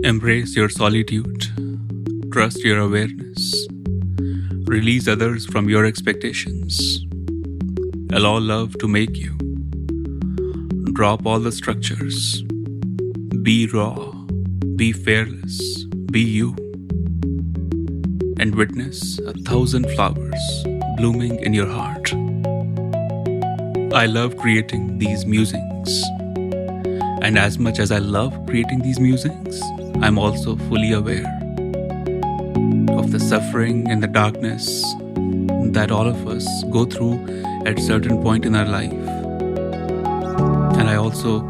Embrace your solitude. Trust your awareness. Release others from your expectations. Allow love to make you. Drop all the structures. Be raw. Be fearless. Be you. And witness 1,000 flowers blooming in your heart. I love creating these musings. And as much as I love creating these musings, I'm also fully aware of the suffering and the darkness that all of us go through at a certain point in our life. And I also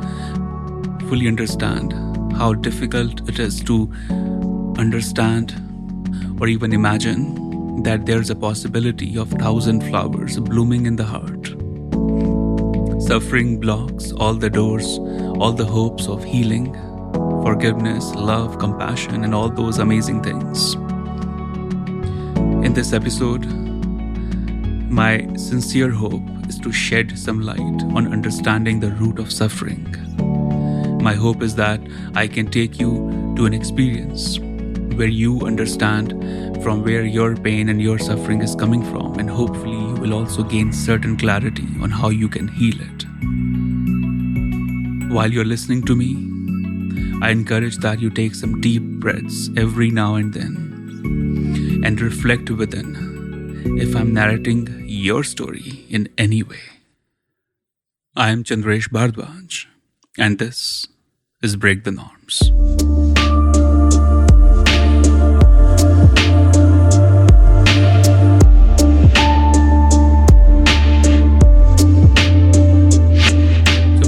fully understand how difficult it is to understand or even imagine that there's a possibility of 1,000 flowers blooming in the heart. Suffering blocks all the doors, all the hopes of healing, forgiveness, love, compassion, and all those amazing things. In this episode, my sincere hope is to shed some light on understanding the root of suffering. My hope is that I can take you to an experience where you understand from where your pain and your suffering is coming from, and hopefully you will also gain certain clarity on how you can heal it. While you're listening to me, I encourage that you take some deep breaths every now and then and reflect within if I'm narrating your story in any way. I am Chandresh Bhardwaj, and this is Break the Norms.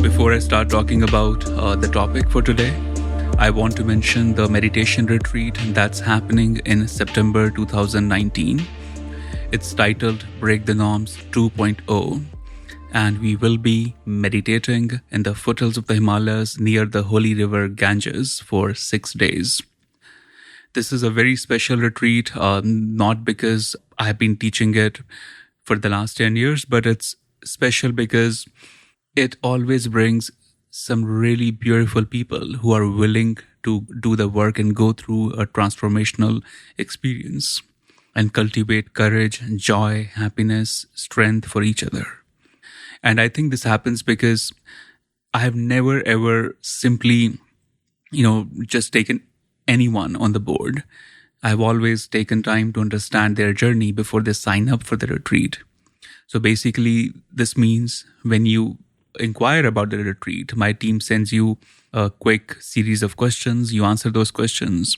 Before I start talking about the topic for today, I want to mention the meditation retreat that's happening in September 2019. It's titled Break the Norms 2.0, and we will be meditating in the foothills of the Himalayas near the holy river Ganges for 6 days. This is a very special retreat, not because I've been teaching it for the last 10 years, but it's special because it always brings some really beautiful people who are willing to do the work and go through a transformational experience and cultivate courage, joy, happiness, strength for each other. And I think this happens because I have never ever simply, just taken anyone on the board. I've always taken time to understand their journey before they sign up for the retreat. So basically, this means when you inquire about the retreat, my team sends you a quick series of questions. You answer those questions.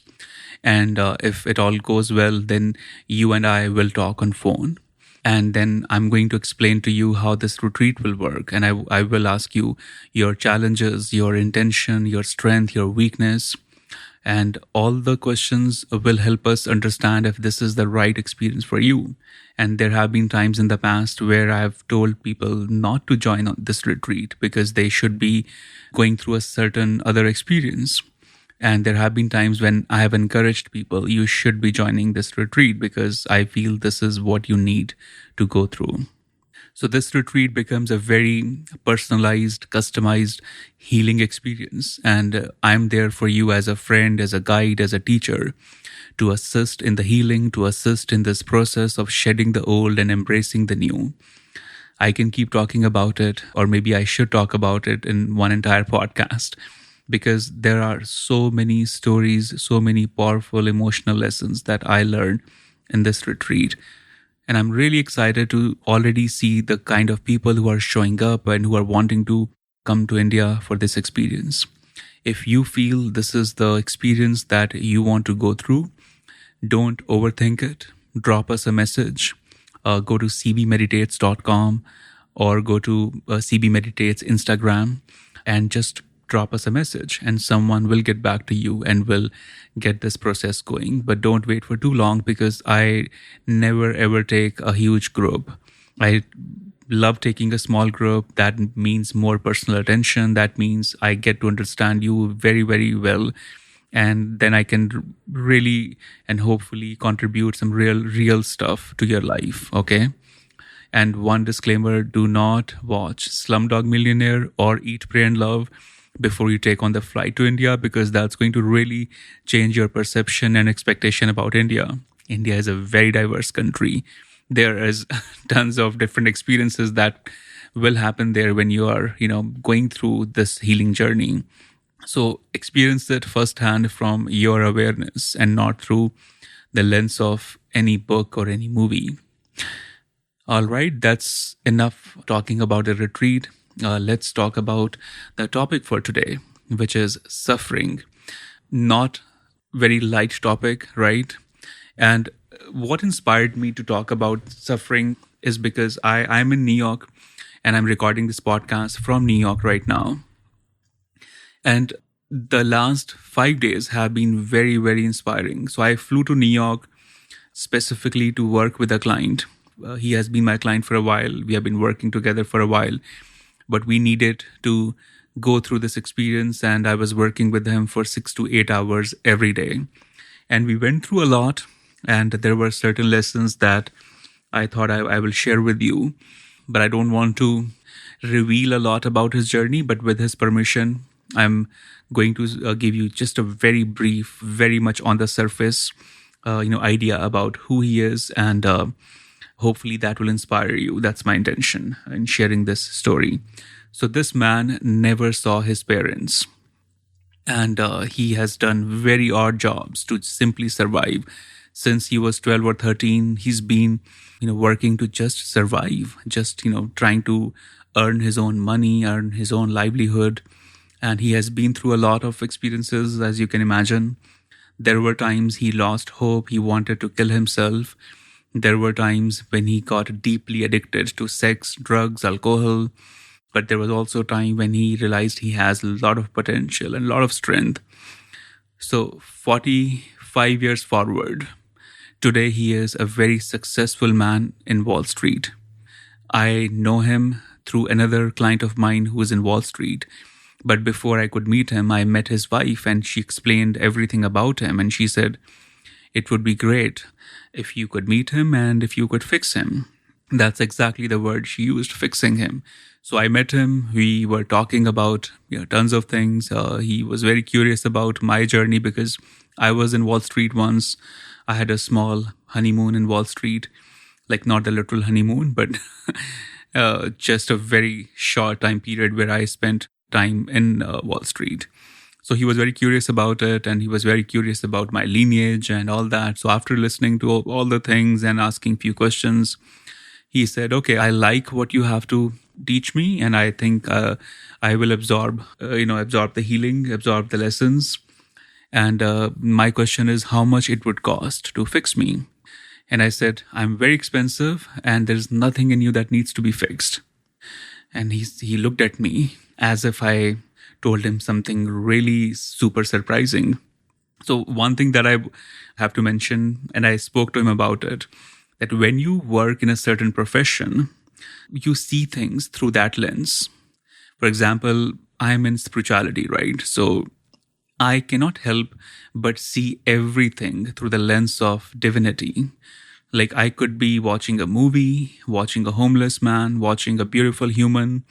And if it all goes well, then you and I will talk on phone. And then I'm going to explain to you how this retreat will work. And I will ask you your challenges, your intention, your strength, your weakness. And all the questions will help us understand if this is the right experience for you. And there have been times in the past where I have told people not to join on this retreat because they should be going through a certain other experience. And there have been times when I have encouraged people, you should be joining this retreat because I feel this is what you need to go through. So this retreat becomes a very personalized, customized healing experience. And I'm there for you as a friend, as a guide, as a teacher, to assist in the healing, to assist in this process of shedding the old and embracing the new. I can keep talking about it, or maybe I should talk about it in one entire podcast, because there are so many stories, so many powerful emotional lessons that I learned in this retreat. And I'm really excited to already see the kind of people who are showing up and who are wanting to come to India for this experience. If you feel this is the experience that you want to go through, don't overthink it. Drop us a message. Go to cbmeditates.com or go to cbmeditates Instagram and just drop us a message, and someone will get back to you and will get this process going. But don't wait for too long, because I never ever take a huge group. I love taking a small group. That means more personal attention. That means I get to understand you very, very well. And then I can really and hopefully contribute some real stuff to your life. Okay. And one disclaimer, do not watch Slumdog Millionaire or Eat, Pray and Love before you take on the flight to India, because that's going to really change your perception and expectation about India. India is a very diverse country. There is tons of different experiences that will happen there when you are, going through this healing journey. So experience it firsthand from your awareness and not through the lens of any book or any movie. All right, that's enough talking about the retreat. Let's talk about the topic for today, which is suffering. Not very light topic, right? And what inspired me to talk about suffering is because I'm in New York and I'm recording this podcast from New York right now. And the last 5 days have been very, very inspiring. So I flew to New York specifically to work with a client. He has been my client for a while. We have been working together for a while, but we needed to go through this experience, and I was working with him for 6 to 8 hours every day. And we went through a lot, and there were certain lessons that I thought I will share with you, but I don't want to reveal a lot about his journey. But with his permission, I'm going to give you just a very brief, very much on the surface, idea about who he is, and hopefully that will inspire you. That's my intention in sharing this story. So this man never saw his parents, and he has done very odd jobs to simply survive. Since he was 12 or 13, he's been, working to just survive, just, trying to earn his own money, earn his own livelihood. And he has been through a lot of experiences, as you can imagine. There were times he lost hope. He wanted to kill himself. There were times when he got deeply addicted to sex, drugs, alcohol. But there was also a time when he realized he has a lot of potential and a lot of strength. So 45 years forward, today he is a very successful man in Wall Street. I know him through another client of mine who is in Wall Street. But before I could meet him, I met his wife, and she explained everything about him. And she said, it would be great if you could meet him and if you could fix him. That's exactly the word she used, fixing him. So I met him. We were talking about tons of things. He was very curious about my journey because I was in Wall Street once. I had a small honeymoon in Wall Street, like not the literal honeymoon, but just a very short time period where I spent time in Wall Street. So he was very curious about it, and he was very curious about my lineage and all that. So after listening to all the things and asking few questions, he said, okay, I like what you have to teach me, and I think I will absorb the healing, absorb the lessons. And my question is how much it would cost to fix me. And I said, I'm very expensive, and there's nothing in you that needs to be fixed. And he looked at me as if I told him something really super surprising. So one thing that I have to mention, and I spoke to him about it, that when you work in a certain profession, you see things through that lens. For example, I'm in spirituality, right? So I cannot help but see everything through the lens of divinity. Like I could be watching a movie, watching a homeless man, watching a beautiful human.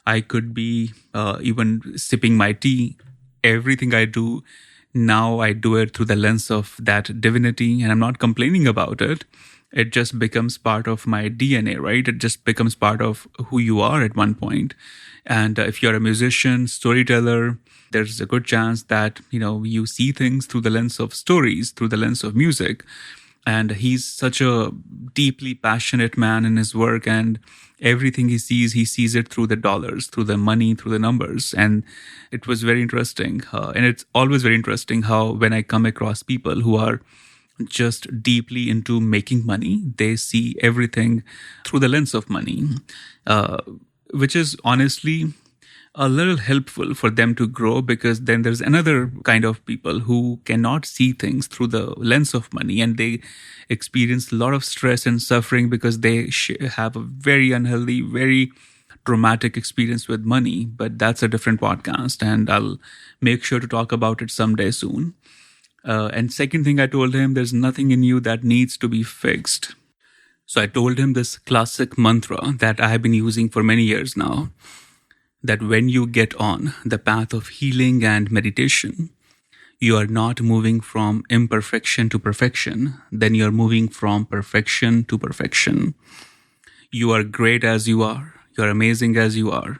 I could be even sipping my tea. Everything I do now, I do it through the lens of that divinity, and I'm not complaining about it. It just becomes part of my DNA, right? It just becomes part of who you are at one point. And if you're a musician, storyteller, there's a good chance that, you see things through the lens of stories, through the lens of music. And he's such a deeply passionate man in his work, and everything he sees it through the dollars, through the money, through the numbers. And it was very interesting. And it's always very interesting how when I come across people who are just deeply into making money, they see everything through the lens of money, which is honestly a little helpful for them to grow, because then there's another kind of people who cannot see things through the lens of money, and they experience a lot of stress and suffering because they have a very unhealthy, very traumatic experience with money. But that's a different podcast, and I'll make sure to talk about it someday soon. And second thing I told him, there's nothing in you that needs to be fixed. So I told him this classic mantra that I have been using for many years now. that when you get on the path of healing and meditation, you are not moving from imperfection to perfection, then you're moving from perfection to perfection. You are great as you are. You're amazing as you are.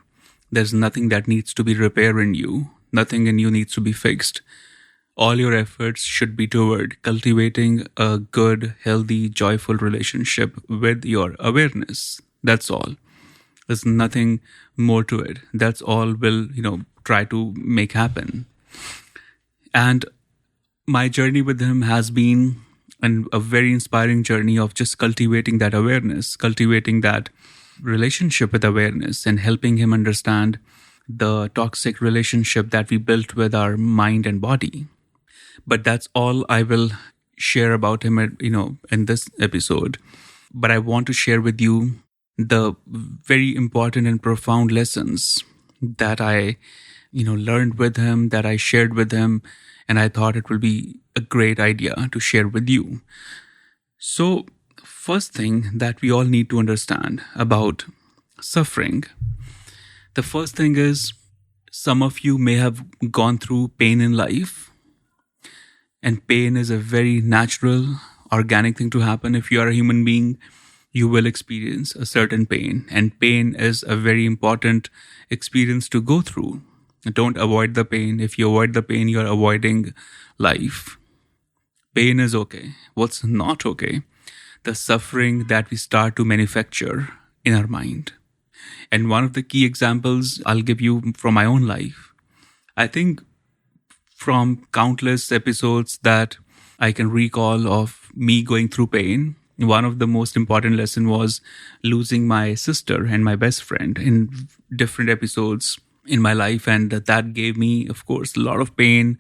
There's nothing that needs to be repaired in you. Nothing in you needs to be fixed. All your efforts should be toward cultivating a good, healthy, joyful relationship with your awareness. That's all. There's nothing more to it. That's all we'll, try to make happen. And my journey with him has been a very inspiring journey of just cultivating that awareness, cultivating that relationship with awareness, and helping him understand the toxic relationship that we built with our mind and body. But that's all I will share about him, in this episode. But I want to share with you the very important and profound lessons that I, learned with him, that I shared with him, and I thought it will be a great idea to share with you. So, first thing that we all need to understand about suffering, the first thing is some of you may have gone through pain in life, and pain is a very natural, organic thing to happen. If you are a human being, you will experience a certain pain, and pain is a very important experience to go through. Don't avoid the pain. If you avoid the pain, you're avoiding life. Pain is okay. What's not okay? The suffering that we start to manufacture in our mind. And one of the key examples I'll give you from my own life. I think from countless episodes that I can recall of me going through pain, one of the most important lessons was losing my sister and my best friend in different episodes in my life. And that gave me, of course, a lot of pain,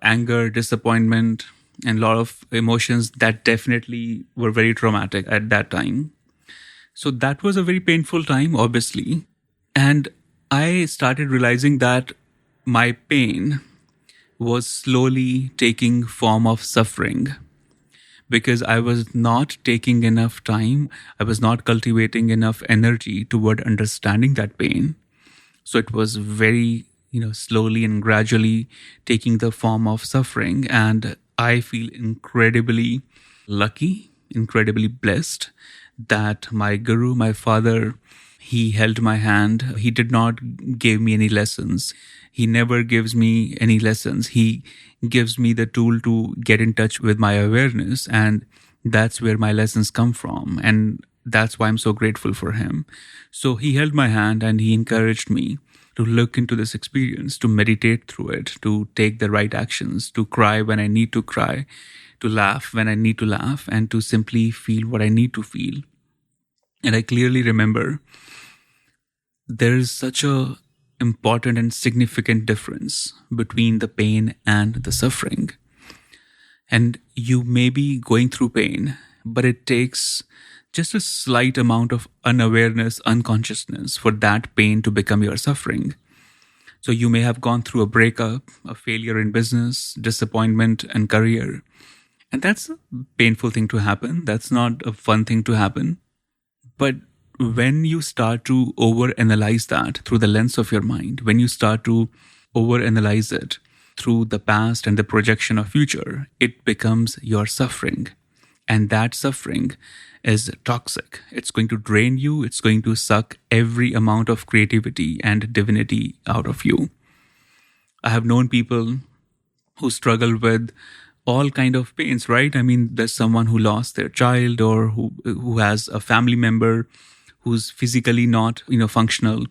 anger, disappointment, and a lot of emotions that definitely were very traumatic at that time. So that was a very painful time, obviously. And I started realizing that my pain was slowly taking form of suffering, because I was not taking enough time. I was not cultivating enough energy toward understanding that pain. So it was very, slowly and gradually taking the form of suffering. And I feel incredibly lucky, incredibly blessed that my guru, my father, he held my hand. He did not give me any lessons. He never gives me any lessons. He gives me the tool to get in touch with my awareness. And that's where my lessons come from. And that's why I'm so grateful for him. So he held my hand and he encouraged me to look into this experience, to meditate through it, to take the right actions, to cry when I need to cry, to laugh when I need to laugh, and to simply feel what I need to feel. And I clearly remember there is such a important and significant difference between the pain and the suffering. And you may be going through pain, but it takes just a slight amount of unawareness, unconsciousness for that pain to become your suffering. So you may have gone through a breakup, a failure in business, disappointment and career. And that's a painful thing to happen. That's not a fun thing to happen. But when you start to overanalyze that through the lens of your mind, when you start to overanalyze it through the past and the projection of future, it becomes your suffering. And that suffering is toxic. It's going to drain you. It's going to suck every amount of creativity and divinity out of you. I have known people who struggle with all kind of pains, right? I mean, there's someone who lost their child, or who has a family member who's physically not, functional,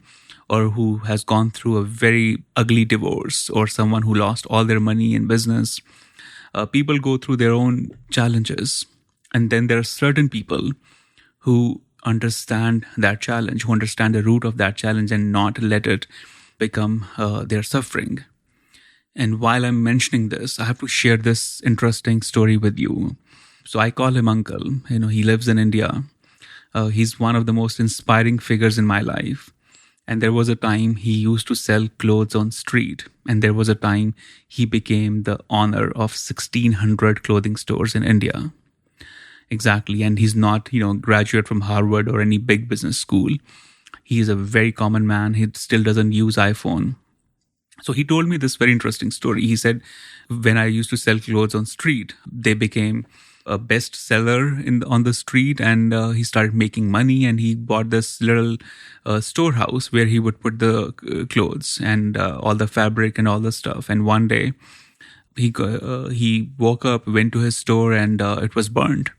or who has gone through a very ugly divorce, or someone who lost all their money in business. People go through their own challenges. And then there are certain people who understand that challenge, who understand the root of that challenge and not let it become their suffering. And while I'm mentioning this, I have to share this interesting story with you. So I call him Uncle. He lives in India. He's one of the most inspiring figures in my life. And there was a time he used to sell clothes on street. And there was a time he became the owner of 1,600 clothing stores in India. Exactly. And he's not, graduate from Harvard or any big business school. He is a very common man. He still doesn't use iPhone. So he told me this very interesting story. He said, when I used to sell clothes on street, they became a bestseller on the street, and he started making money. And he bought this little storehouse where he would put the clothes and all the fabric and all the stuff. And one day, he woke up, went to his store, and it was burned.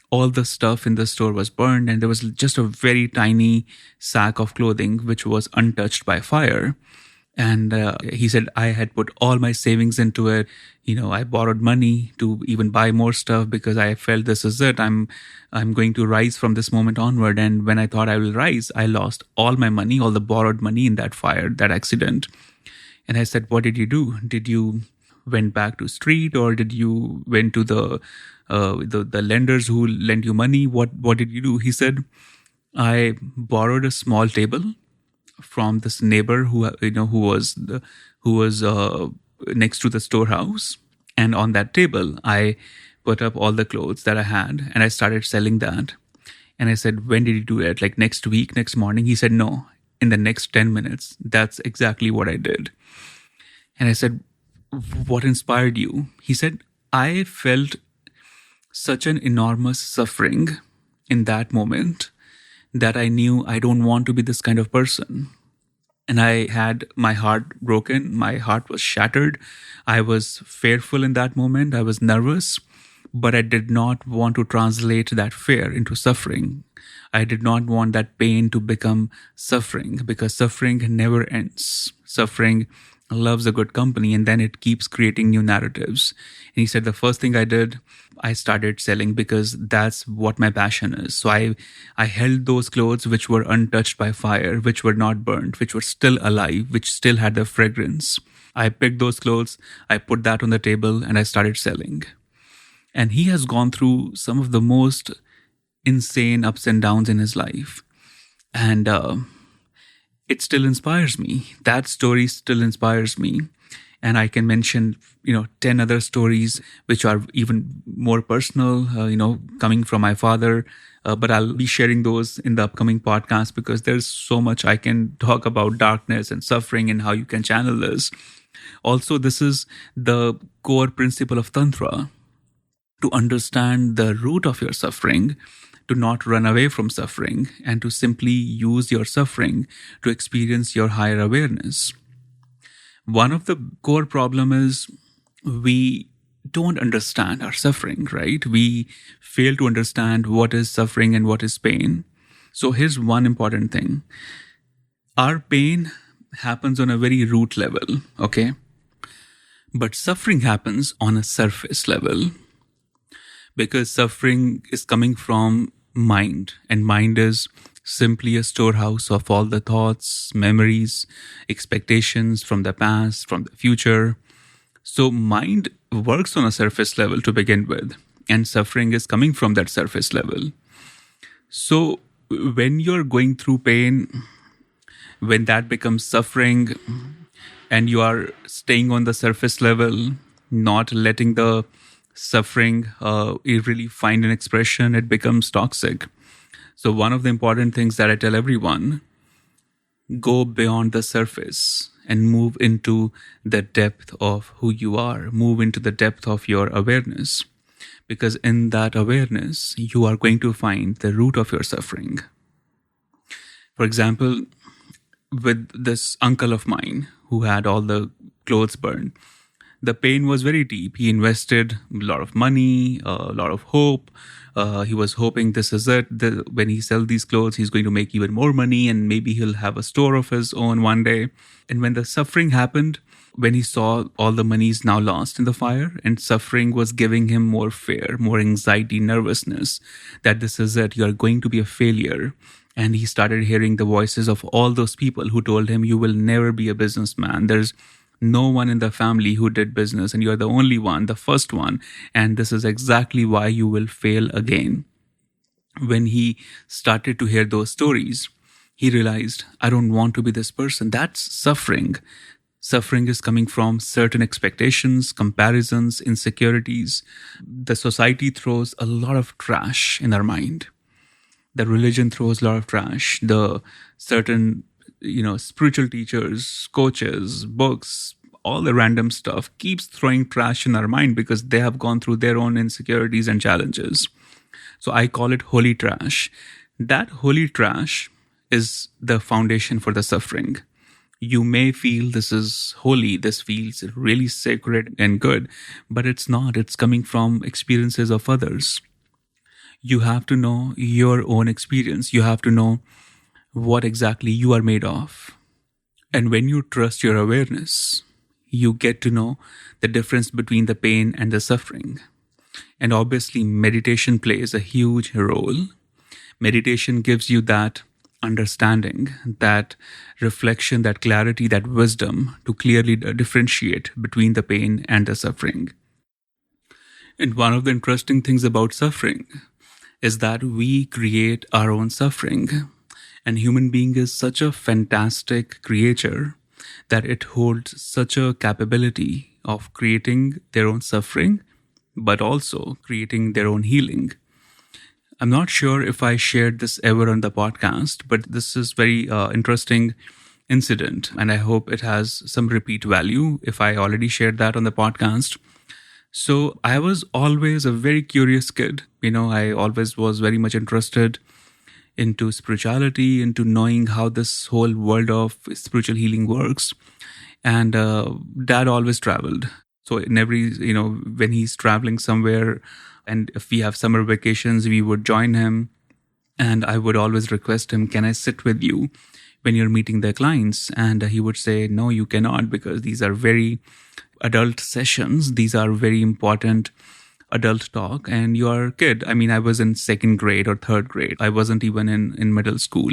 All the stuff in the store was burned, and there was just a very tiny sack of clothing which was untouched by fire. And he said, I had put all my savings into it. I borrowed money to even buy more stuff because I felt this is it. I'm going to rise from this moment onward. And when I thought I will rise, I lost all my money, all the borrowed money in that fire, that accident. And I said, what did you do? Did you went back to street, or did you went to the lenders who lent you money? What did you do? He said, I borrowed a small table from this neighbor who was next to the storehouse, and on that table I put up all the clothes that I had, and I started selling that. And I said, when did you do it? Like next week, next morning? He said, no, in the next 10 minutes. That's exactly what I did. And I said, what inspired you? He said, I felt such an enormous suffering in that moment that I knew I don't want to be this kind of person. And I had my heart broken. My heart was shattered. I was fearful in that moment. I was nervous, but I did not want to translate that fear into suffering. I did not want that pain to become suffering, because suffering never ends. Suffering loves a good company, and then it keeps creating new narratives. And he said, the first thing I did, I started selling, because that's what my passion is. So I held those clothes which were untouched by fire, which were not burnt, which were still alive, which still had their fragrance. I picked those clothes, I put that on the table, and I started selling. And he has gone through some of the most insane ups and downs in his life. And it still inspires me. That story still inspires me. And I can mention, 10 other stories which are even more personal, coming from my father. But I'll be sharing those in the upcoming podcast, because there's so much I can talk about darkness and suffering and how you can channel this. Also, this is the core principle of tantra: to understand the root of your suffering, to not run away from suffering, and to simply use your suffering to experience your higher awareness. One of the core problem is we don't understand our suffering, right? We fail to understand what is suffering and what is pain. So here's one important thing. Our pain happens on a very root level, okay? But suffering happens on a surface level, because suffering is coming from mind, and mind is simply a storehouse of all the thoughts, memories, expectations from the past, from the future. So mind works on a surface level to begin with, and suffering is coming from that surface level. So when you're going through pain, when that becomes suffering, and you are staying on the surface level, not letting the suffering really find an expression, it becomes toxic. So one of the important things that I tell everyone, go beyond the surface and move into the depth of who you are. Move into the depth of your awareness, because in that awareness, you are going to find the root of your suffering. For example, with this uncle of mine who had all the clothes burned, the pain was very deep. He invested a lot of money, a lot of hope. He was hoping this is it. When he sells these clothes, he's going to make even more money, and maybe he'll have a store of his own one day. And when the suffering happened, when he saw all the money is now lost in the fire, and suffering was giving him more fear, more anxiety, nervousness, that this is it, you're going to be a failure. And he started hearing the voices of all those people who told him, you will never be a businessman. There's no one in the family who did business, and you're the only one, the first one, and this is exactly why you will fail again. When he started to hear those stories, he realized, I don't want to be this person. That's suffering. Suffering is coming from certain expectations, comparisons, insecurities. The society throws a lot of trash in our mind. The religion throws a lot of trash. The certain, spiritual teachers, coaches, books, all the random stuff keeps throwing trash in our mind because they have gone through their own insecurities and challenges. So I call it holy trash. That holy trash is the foundation for the suffering. You may feel this is holy, this feels really sacred and good, but it's not. It's coming from experiences of others. You have to know your own experience. You have to know what exactly you are made of. And when you trust your awareness, you get to know the difference between the pain and the suffering. And obviously, meditation plays a huge role. Meditation gives you that understanding, that reflection, that clarity, that wisdom to clearly differentiate between the pain and the suffering. And one of the interesting things about suffering is that we create our own suffering. And human being is such a fantastic creature that it holds such a capability of creating their own suffering, but also creating their own healing. I'm not sure if I shared this ever on the podcast, but this is very interesting incident, and I hope it has some repeat value if I already shared that on the podcast. So I was always a very curious kid. I always was very much interested into spirituality, into knowing how this whole world of spiritual healing works. And dad always traveled. So in every, when he's traveling somewhere, and if we have summer vacations, we would join him. And I would always request him, can I sit with you when you're meeting the clients? And he would say, no, you cannot, because these are very adult sessions. These are very important adult talk. And you are a kid. I mean, I was in second grade or third grade. I wasn't even in middle school.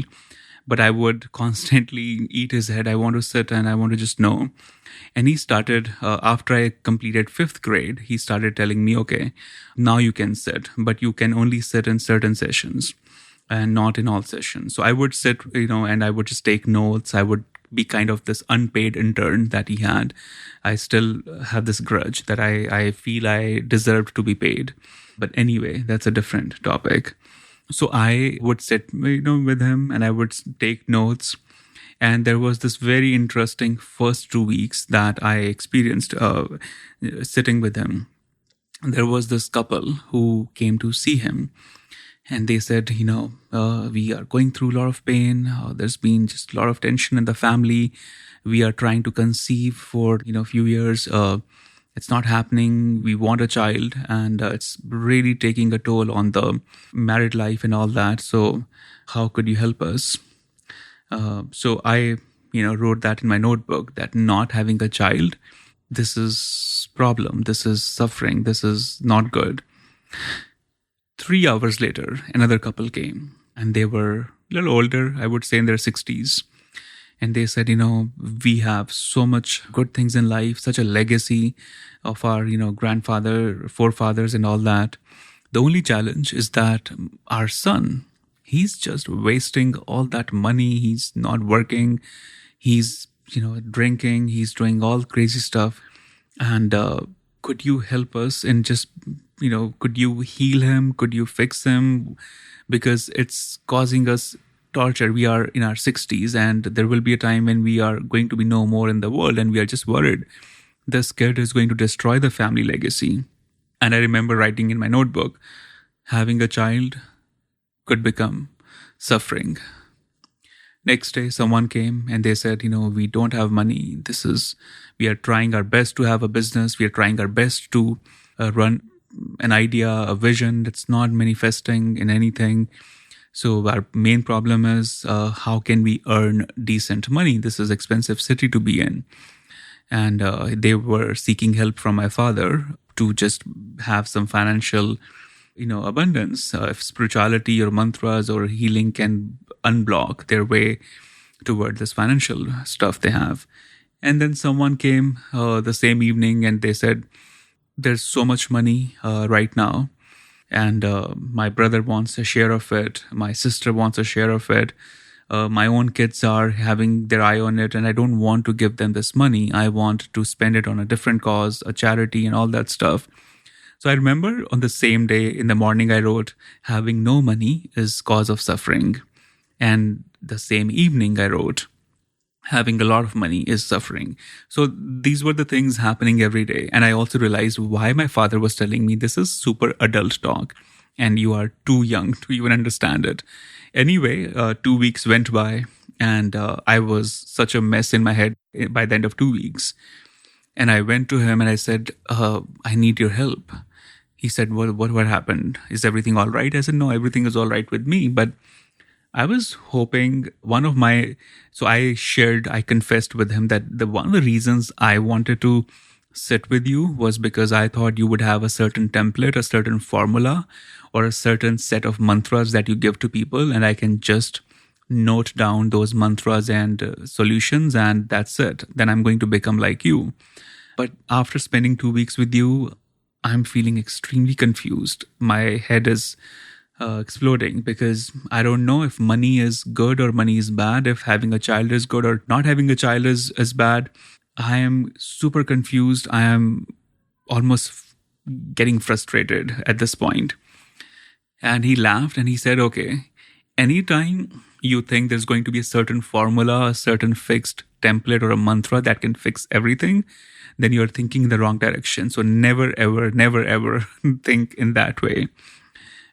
But I would constantly eat his head. I want to sit and I want to just know. And he started, after I completed fifth grade, he started telling me, okay, now you can sit, but you can only sit in certain sessions and not in all sessions. So I would sit, and I would just take notes. I would be kind of this unpaid intern that he had. I still have this grudge that I feel I deserved to be paid. But anyway, that's a different topic. So I would sit, with him and I would take notes. And there was this very interesting first 2 weeks that I experienced sitting with him. There was this couple who came to see him. And they said, we are going through a lot of pain. There's been just a lot of tension in the family. We are trying to conceive for, a few years. It's not happening. We want a child, and it's really taking a toll on the married life and all that. So how could you help us? So I, wrote that in my notebook, that not having a child, this is problem. This is suffering. This is not good. 3 hours later, another couple came, and they were a little older, I would say in their 60s. And they said, we have so much good things in life, such a legacy of our, grandfather, forefathers and all that. The only challenge is that our son, he's just wasting all that money. He's not working. He's, drinking. He's doing all crazy stuff. And could you help us in just, could you heal him? Could you fix him? Because it's causing us torture. We are in our 60s, and there will be a time when we are going to be no more in the world, and we are just worried this kid is going to destroy the family legacy. And I remember writing in my notebook, having a child could become suffering. Next day, someone came and they said, we don't have money. We are trying our best to have a business. We are trying our best to run an idea, a vision that's not manifesting in anything. So our main problem is how can we earn decent money? This is an expensive city to be in. And they were seeking help from my father to just have some financial, abundance. If spirituality or mantras or healing can unblock their way toward this financial stuff they have. And then someone came the same evening and they said, there's so much money right now. And my brother wants a share of it. My sister wants a share of it. My own kids are having their eye on it, and I don't want to give them this money. I want to spend it on a different cause, a charity and all that stuff. So I remember on the same day in the morning, I wrote, having no money is cause of suffering. And the same evening, I wrote, having a lot of money is suffering. So these were the things happening every day. And I also realized why my father was telling me this is super adult talk and you are too young to even understand it. Anyway, 2 weeks went by and I was such a mess in my head by the end of 2 weeks. And I went to him and I said, I need your help. He said, what happened? Is everything all right? I said, no, everything is all right with me. But I was hoping I confessed with him that one of the reasons I wanted to sit with you was because I thought you would have a certain template, a certain formula, or a certain set of mantras that you give to people. And I can just note down those mantras and solutions, and that's it. Then I'm going to become like you. But after spending 2 weeks with you, I'm feeling extremely confused. My head is exploding because I don't know if money is good or money is bad, if having a child is good or not having a child is bad. I am super confused. I am almost getting frustrated at this point. And he laughed and he said, okay, anytime you think there's going to be a certain formula, a certain fixed template or a mantra that can fix everything, then you're thinking in the wrong direction. So never, ever think in that way.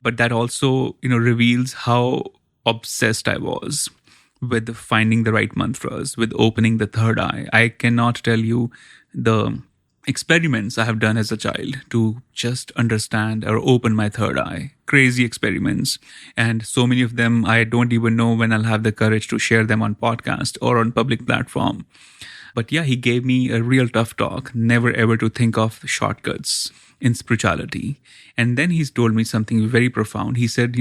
But that also, reveals how obsessed I was with finding the right mantras, with opening the third eye. I cannot tell you the experiments I have done as a child to just understand or open my third eye. Crazy experiments. And so many of them, I don't even know when I'll have the courage to share them on podcast or on public platform. But yeah, he gave me a real tough talk, never ever to think of shortcuts in spirituality. And then he's told me something very profound. He said,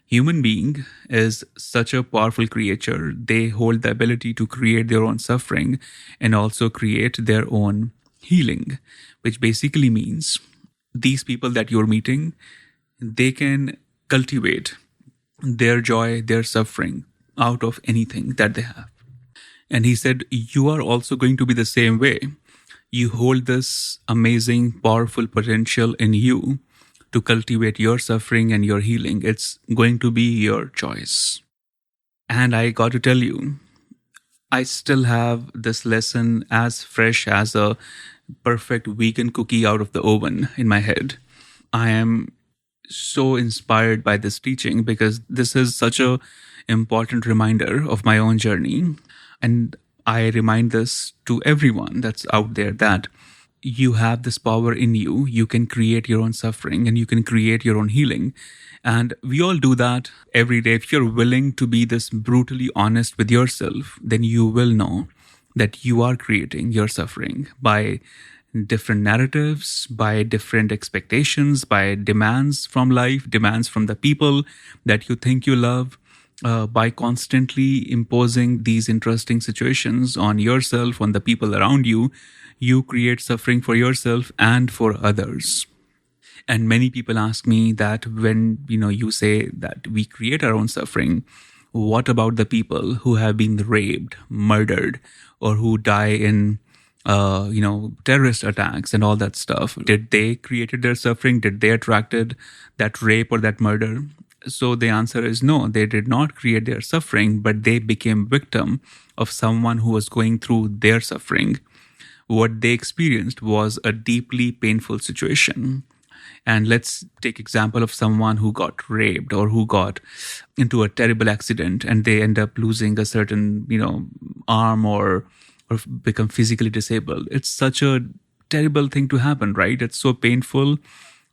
human being is such a powerful creature. They hold the ability to create their own suffering and also create their own healing, which basically means these people that you're meeting, they can cultivate their joy, their suffering out of anything that they have. And he said, you are also going to be the same way. You hold this amazing, powerful potential in you to cultivate your suffering and your healing. It's going to be your choice. And I got to tell you, I still have this lesson as fresh as a perfect vegan cookie out of the oven in my head. I am so inspired by this teaching because this is such a important reminder of my own journey. And I remind this to everyone that's out there that you have this power in you. You can create your own suffering and you can create your own healing. And we all do that every day. If you're willing to be this brutally honest with yourself, then you will know that you are creating your suffering by different narratives, by different expectations, by demands from life, demands from the people that you think you love. By constantly imposing these interesting situations on yourself, on the people around you, you create suffering for yourself and for others. And many people ask me that when, you say that we create our own suffering, what about the people who have been raped, murdered, or who die in, terrorist attacks and all that stuff? Did they created their suffering? Did they attracted that rape or that murder? So the answer is no, they did not create their suffering, but they became victim of someone who was going through their suffering. What they experienced was a deeply painful situation. And let's take example of someone who got raped or who got into a terrible accident and they end up losing a certain, arm or become physically disabled. It's such a terrible thing to happen, right? It's so painful.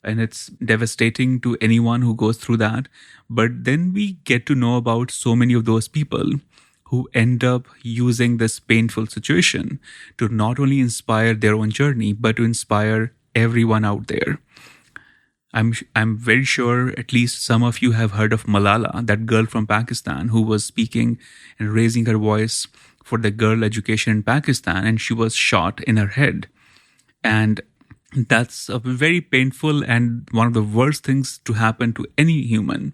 And it's devastating to anyone who goes through that. But then we get to know about so many of those people who end up using this painful situation to not only inspire their own journey, but to inspire everyone out there. I'm very sure at least some of you have heard of Malala, that girl from Pakistan who was speaking and raising her voice for the girl education in Pakistan, and she was shot in her head. And that's a very painful and one of the worst things to happen to any human.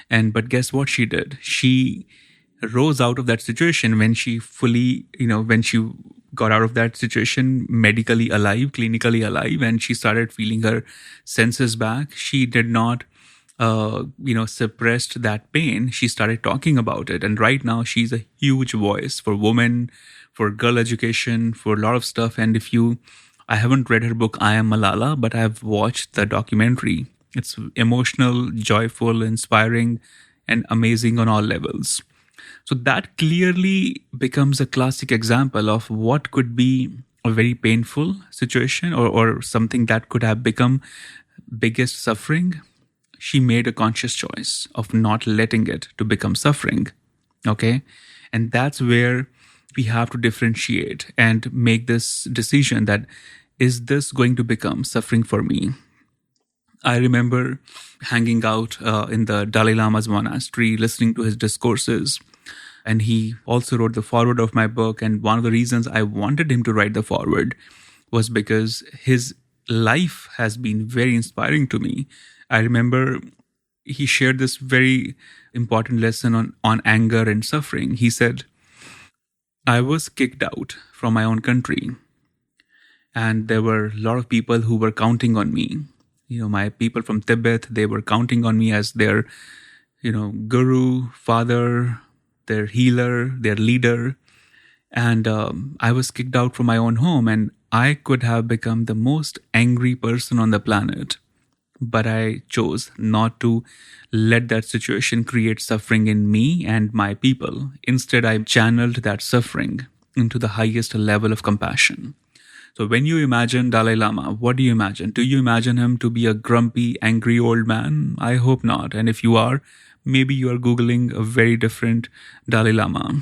But guess what she did? She rose out of that situation when she fully, when she got out of that situation medically alive, clinically alive, and she started feeling her senses back. She did not, suppressed that pain. She started talking about it. And right now, she's a huge voice for women, for girl education, for a lot of stuff. And I haven't read her book, I Am Malala, but I've watched the documentary. It's emotional, joyful, inspiring, and amazing on all levels. So that clearly becomes a classic example of what could be a very painful situation, or something that could have become biggest suffering. She made a conscious choice of not letting it to become suffering. Okay. And that's where we have to differentiate and make this decision that, is this going to become suffering for me? I remember hanging out in the Dalai Lama's monastery, listening to his discourses. And he also wrote the foreword of my book. And one of the reasons I wanted him to write the foreword was because his life has been very inspiring to me. I remember he shared this very important lesson on anger and suffering. He said, I was kicked out from my own country, and there were a lot of people who were counting on me. My people from Tibet, they were counting on me as their, guru, father, their healer, their leader. And I was kicked out from my own home, and I could have become the most angry person on the planet. But I chose not to let that situation create suffering in me and my people. Instead, I channeled that suffering into the highest level of compassion. So when you imagine Dalai Lama, what do you imagine? Do you imagine him to be a grumpy, angry old man? I hope not. And if you are, maybe you are Googling a very different Dalai Lama.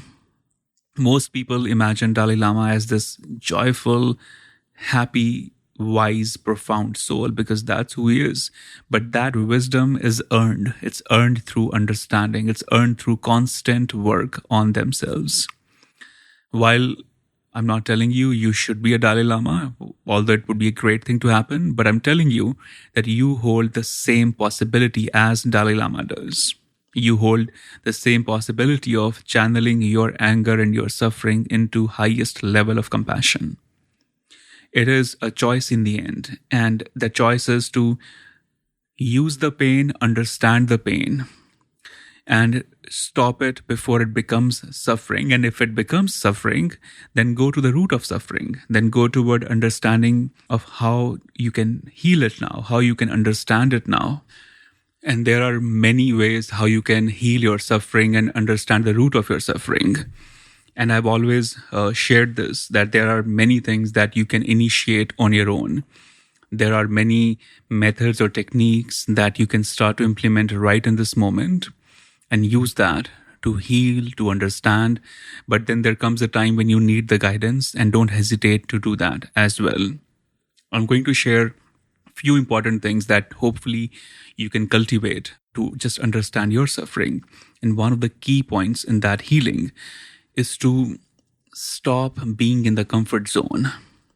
Most people imagine Dalai Lama as this joyful, happy, wise, profound soul, because that's who he is. But that wisdom is earned. It's earned through understanding. It's earned through constant work on themselves. While I'm not telling you should be a Dalai Lama, although it would be a great thing to happen, but I'm telling you that you hold the same possibility as Dalai Lama does. You hold the same possibility of channeling your anger and your suffering into highest level of compassion. It is a choice in the end, and the choice is to use the pain, understand the pain, and stop it before it becomes suffering. And if it becomes suffering, then go to the root of suffering. Then go toward understanding of how you can heal it now, how you can understand it now. And there are many ways how you can heal your suffering and understand the root of your suffering. And I've always shared this, that there are many things that you can initiate on your own. There are many methods or techniques that you can start to implement right in this moment and use that to heal, to understand. But then there comes a time when you need the guidance, and don't hesitate to do that as well. I'm going to share a few important things that hopefully you can cultivate to just understand your suffering. And one of the key points in that healing is to stop being in the comfort zone.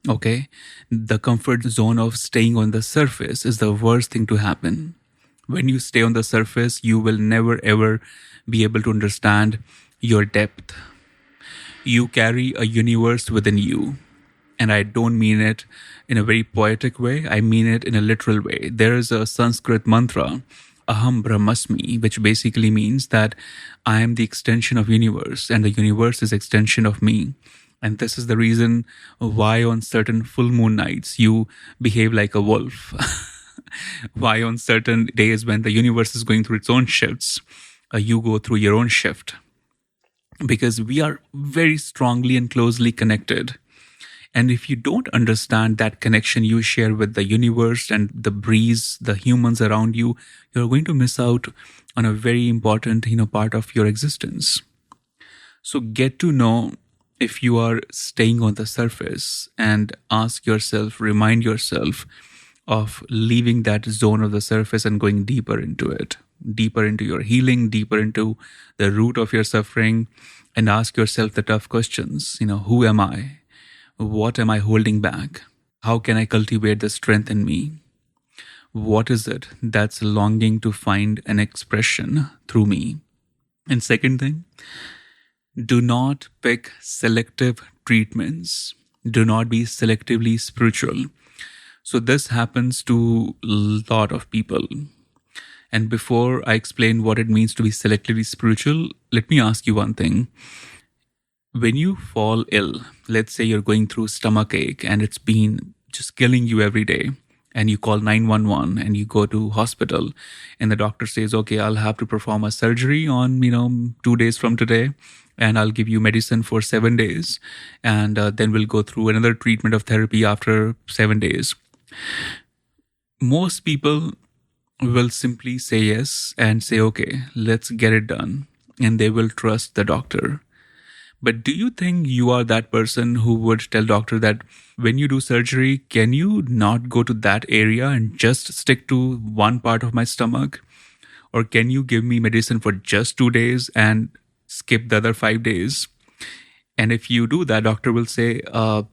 Okay? The comfort zone of staying on the surface is the worst thing to happen. When you stay on the surface, you will never ever be able to understand your depth. You carry a universe within you. And I don't mean it in a very poetic way. I mean it in a literal way. There is a Sanskrit mantra, Aham Brahmasmi, which basically means that I am the extension of universe, and the universe is extension of me. And this is the reason why on certain full moon nights you behave like a wolf. Why on certain days when the universe is going through its own shifts, you go through your own shift. Because we are very strongly and closely connected. And if you don't understand that connection you share with the universe and the breeze, the humans around you, you're going to miss out on a very important, part of your existence. So get to know if you are staying on the surface, and ask yourself, remind yourself of leaving that zone of the surface and going deeper into it, deeper into your healing, deeper into the root of your suffering, and ask yourself the tough questions. Who am I? What am I holding back? How can I cultivate the strength in me? What is it that's longing to find an expression through me? And second thing, do not pick selective treatments. Do not be selectively spiritual. So this happens to a lot of people. And before I explain what it means to be selectively spiritual, let me ask you one thing. When you fall ill, let's say you're going through stomach ache and it's been just killing you every day, and you call 911 and you go to hospital, and the doctor says, okay, I'll have to perform a surgery on 2 days from today, and I'll give you medicine for 7 days, and then we'll go through another treatment of therapy after 7 days. Most people will simply say yes and say, okay, let's get it done, and they will trust the doctor. But do you think you are that person who would tell doctor that when you do surgery, can you not go to that area and just stick to one part of my stomach? Or can you give me medicine for just 2 days and skip the other 5 days? And if you do that, doctor will say,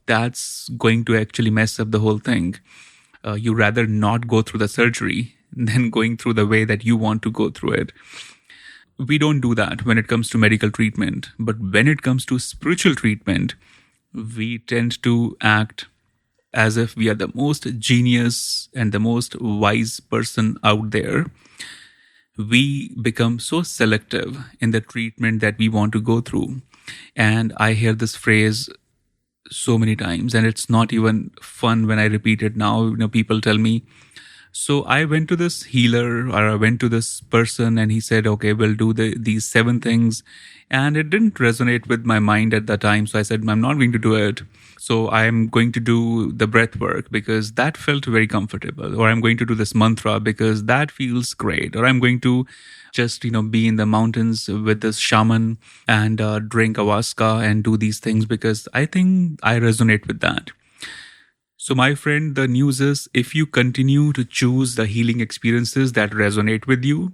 that's going to actually mess up the whole thing. You rather not go through the surgery than going through the way that you want to go through it. We don't do that when it comes to medical treatment. But when it comes to spiritual treatment, we tend to act as if we are the most genius and the most wise person out there. We become so selective in the treatment that we want to go through. And I hear this phrase so many times, and it's not even fun when I repeat it now. People tell me, so I went to this healer, or I went to this person, and he said, okay, we'll do these 7 things. And it didn't resonate with my mind at that time. So I said, I'm not going to do it. So I'm going to do the breath work because that felt very comfortable. Or I'm going to do this mantra because that feels great. Or I'm going to just, be in the mountains with this shaman and drink ayahuasca and do these things because I think I resonate with that. So my friend, the news is, if you continue to choose the healing experiences that resonate with you,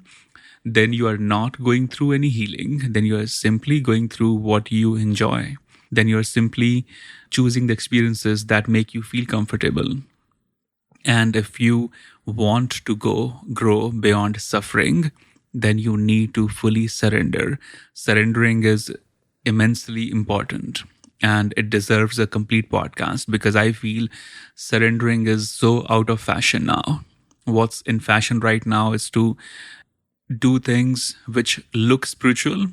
then you are not going through any healing. Then you are simply going through what you enjoy. Then you are simply choosing the experiences that make you feel comfortable. And if you want to grow beyond suffering, then you need to fully surrender. Surrendering is immensely important. And it deserves a complete podcast because I feel surrendering is so out of fashion now. What's in fashion right now is to do things which look spiritual,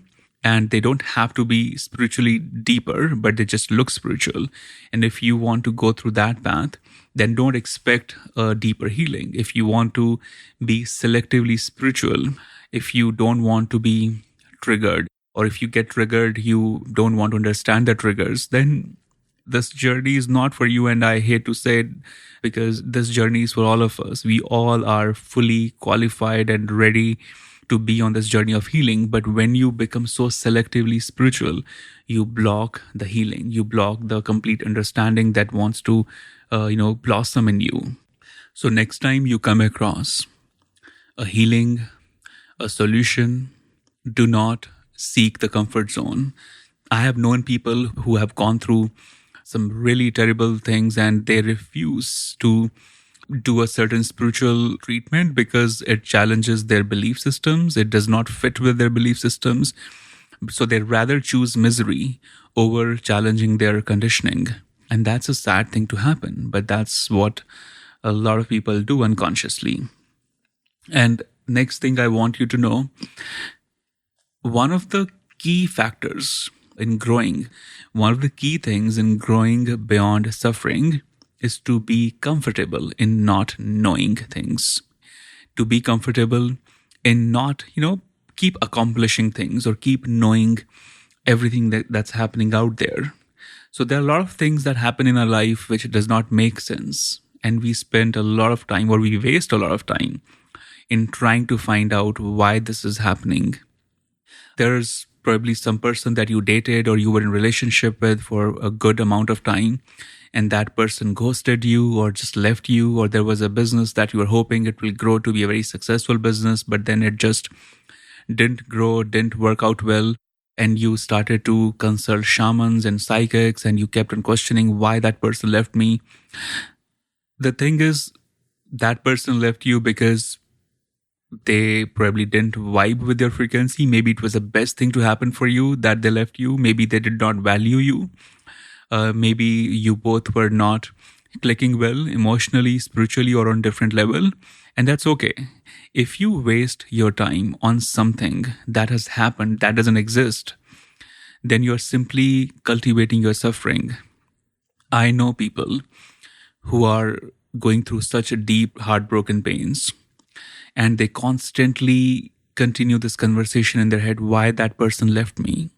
and they don't have to be spiritually deeper, but they just look spiritual. And if you want to go through that path, then don't expect a deeper healing. If you want to be selectively spiritual, if you don't want to be triggered, or if you get triggered, you don't want to understand the triggers, then this journey is not for you. And I hate to say it because this journey is for all of us. We all are fully qualified and ready to be on this journey of healing. But when you become so selectively spiritual, you block the healing. You block the complete understanding that wants to, blossom in you. So next time you come across a healing, a solution, do not seek the comfort zone. I have known people who have gone through some really terrible things and they refuse to do a certain spiritual treatment because it challenges their belief systems. It does not fit with their belief systems. So they rather choose misery over challenging their conditioning. And that's a sad thing to happen, but that's what a lot of people do unconsciously. And next thing I want you to know, one of the key factors in growing, one of the key things in growing beyond suffering is to be comfortable in not knowing things, to be comfortable in not, keep accomplishing things or keep knowing everything that's happening out there. So there are a lot of things that happen in our life which does not make sense. And we spend a lot of time, or we waste a lot of time in trying to find out why this is happening. There's probably some person that you dated or you were in a relationship with for a good amount of time, and that person ghosted you or just left you, or there was a business that you were hoping it will grow to be a very successful business, but then it just didn't grow, didn't work out well, and you started to consult shamans and psychics, and you kept on questioning why that person left me. The thing is, that person left you because they probably didn't vibe with your frequency. Maybe it was the best thing to happen for you that they left you. Maybe they did not value you. Maybe you both were not clicking well emotionally, spiritually, or on different level. And that's okay. If you waste your time on something that has happened, that doesn't exist, then you're simply cultivating your suffering. I know people who are going through such a deep, heartbroken pains, and they constantly continue this conversation in their head, why that person left me.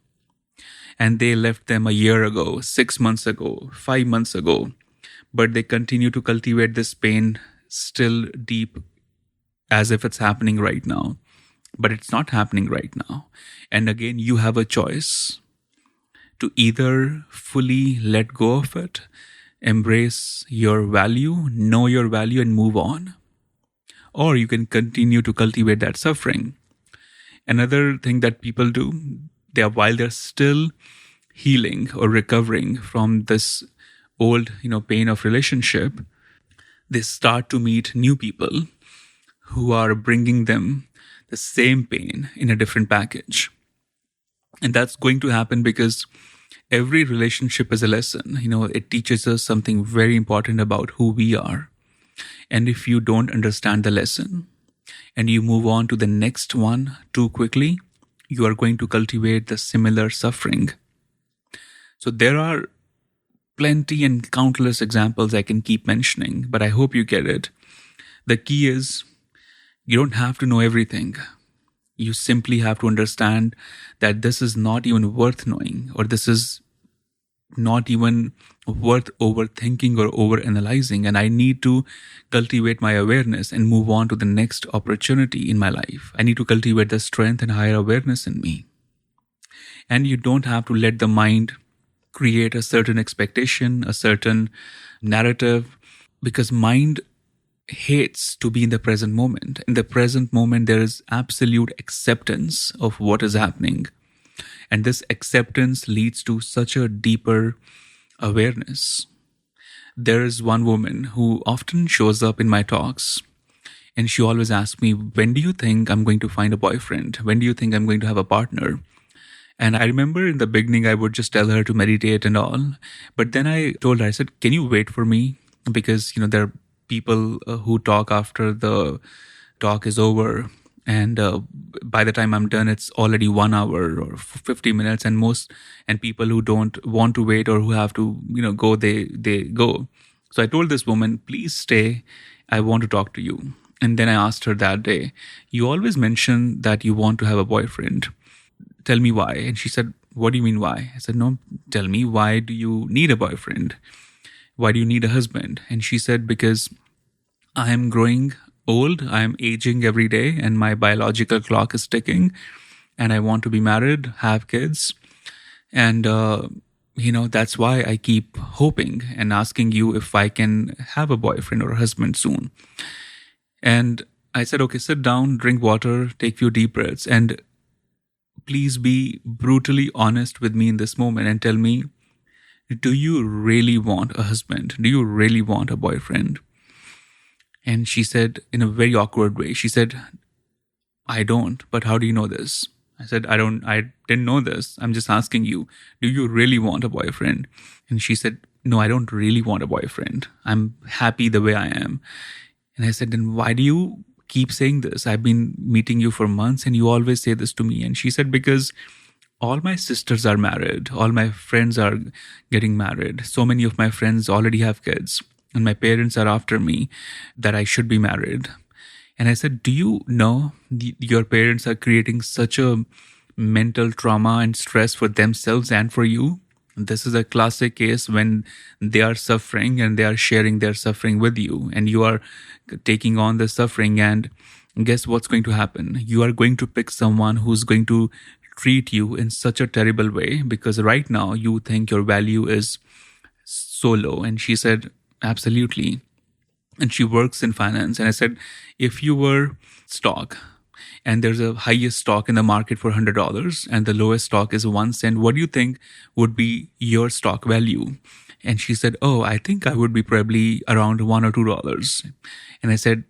And they left them a year ago, 6 months ago, 5 months ago, but they continue to cultivate this pain still deep as if it's happening right now. But it's not happening right now. And again, you have a choice to either fully let go of it, embrace your value, know your value, and move on, or you can continue to cultivate that suffering. Another thing that people do, while they're still healing or recovering from this old, pain of relationship, they start to meet new people who are bringing them the same pain in a different package. And that's going to happen because every relationship is a lesson. It teaches us something very important about who we are. And if you don't understand the lesson and you move on to the next one too quickly, you are going to cultivate the similar suffering. So there are plenty and countless examples I can keep mentioning, but I hope you get it. The key is you don't have to know everything. You simply have to understand that this is not even worth knowing, or this is not even worth overthinking or overanalyzing. And I need to cultivate my awareness and move on to the next opportunity in my life. I need to cultivate the strength and higher awareness in me. And you don't have to let the mind create a certain expectation, a certain narrative, because mind hates to be in the present moment. In the present moment, there is absolute acceptance of what is happening. And this acceptance leads to such a deeper awareness. There is one woman who often shows up in my talks, and she always asks me, when do you think I'm going to find a boyfriend? When do you think I'm going to have a partner? And I remember in the beginning, I would just tell her to meditate and all. But then I told her, I said, can you wait for me? Because, there are people who talk after the talk is over. And by the time I'm done, it's already 1 hour or 50 minutes. And people who don't want to wait or who have to, go, they go. So I told this woman, please stay. I want to talk to you. And then I asked her that day, you always mention that you want to have a boyfriend. Tell me why. And she said, what do you mean why? I said, no, tell me, why do you need a boyfriend? Why do you need a husband? And she said, because I am growing old, I am aging every day, and my biological clock is ticking, and I want to be married, have kids. And, that's why I keep hoping and asking you if I can have a boyfriend or a husband soon. And I said, okay, sit down, drink water, take a few deep breaths, and please be brutally honest with me in this moment and tell me, do you really want a husband? Do you really want a boyfriend? And she said, in a very awkward way, she said, I don't, but how do you know this? I said, I didn't know this. I'm just asking you, do you really want a boyfriend? And she said, no, I don't really want a boyfriend. I'm happy the way I am. And I said, then why do you keep saying this? I've been meeting you for months and you always say this to me. And she said, because all my sisters are married. All my friends are getting married. So many of my friends already have kids. And my parents are after me that I should be married. And I said, do you know your parents are creating such a mental trauma and stress for themselves and for you? This is a classic case when they are suffering and they are sharing their suffering with you. And you are taking on the suffering. And guess what's going to happen? You are going to pick someone who's going to treat you in such a terrible way because right now you think your value is so low. And she said, absolutely. And she works in finance. And I said, if you were stock and there's a highest stock in the market for $100 and the lowest stock is 1 cent, what do you think would be your stock value? And she said, oh, I think I would be probably around $1 or $2. And I said,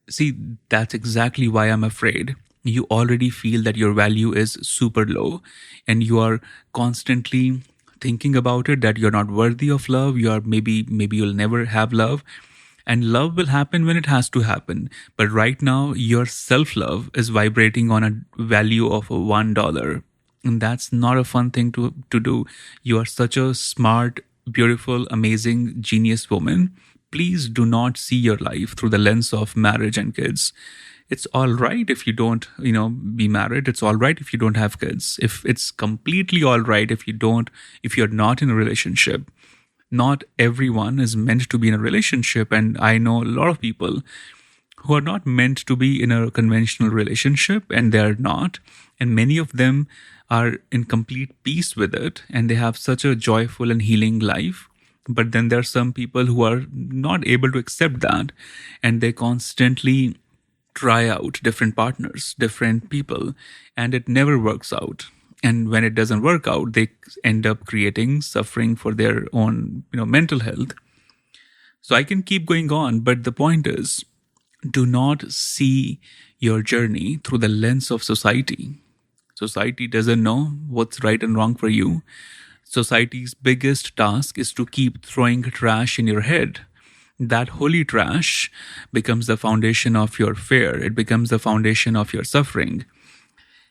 see, that's exactly why I'm afraid. You already feel that your value is super low and you are constantly thinking about it, that you're not worthy of love. Maybe you'll never have love. And love will happen when it has to happen. But right now, your self-love is vibrating on a value of $1. And that's not a fun thing to do. You are such a smart, beautiful, amazing, genius woman. Please do not see your life through the lens of marriage and kids. It's all right if you don't, be married. It's all right if you don't have kids. If it's completely all right if you're not in a relationship. Not everyone is meant to be in a relationship. And I know a lot of people who are not meant to be in a conventional relationship, and they're not. And many of them are in complete peace with it, and they have such a joyful and healing life. But then there are some people who are not able to accept that, and they constantly try out different partners, different people, and it never works out. And when it doesn't work out, they end up creating suffering for their own, mental health. So I can keep going on, but the point is, do not see your journey through the lens of society. Society doesn't know what's right and wrong for you. Society's biggest task is to keep throwing trash in your head. That holy trash becomes the foundation of your fear. It becomes the foundation of your suffering.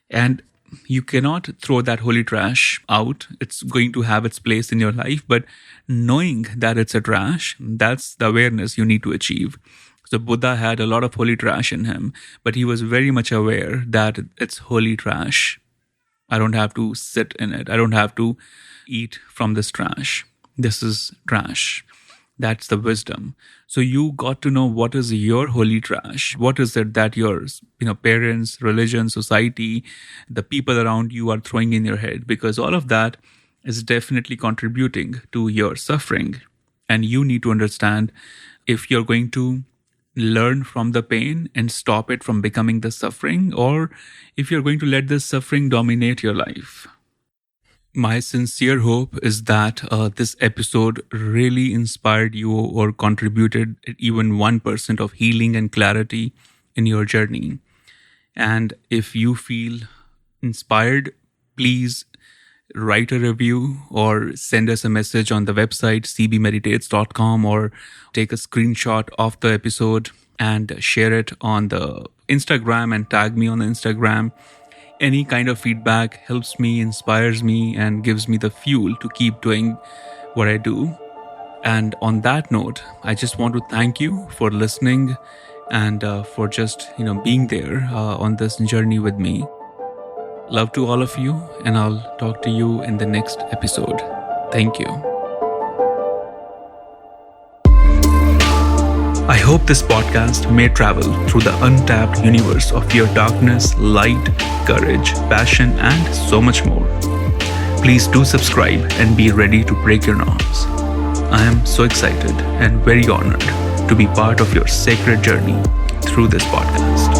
And you cannot throw that holy trash out. It's going to have its place in your life. But knowing that it's a trash, that's the awareness you need to achieve. So Buddha had a lot of holy trash in him, but he was very much aware that it's holy trash. I don't have to sit in it. I don't have to eat from this trash. This is trash. That's the wisdom. So you got to know what is your holy trash. What is it that your parents, religion, society, the people around you are throwing in your head? Because all of that is definitely contributing to your suffering. And you need to understand if you're going to learn from the pain and stop it from becoming the suffering, or if you're going to let this suffering dominate your life. My sincere hope is that this episode really inspired you or contributed even 1% of healing and clarity in your journey. And if you feel inspired, please write a review or send us a message on the website cbmeditates.com, or take a screenshot of the episode and share it on the Instagram and tag me on the Instagram. Any kind of feedback helps me, inspires me, and gives me the fuel to keep doing what I do. And on that note, I just want to thank you for listening and for just being there on this journey with me. Love to all of you, and I'll talk to you in the next episode. Thank you. I hope this podcast may travel through the untapped universe of your darkness, light, courage, passion, and so much more. Please do subscribe and be ready to break your norms. I am so excited and very honored to be part of your sacred journey through this podcast.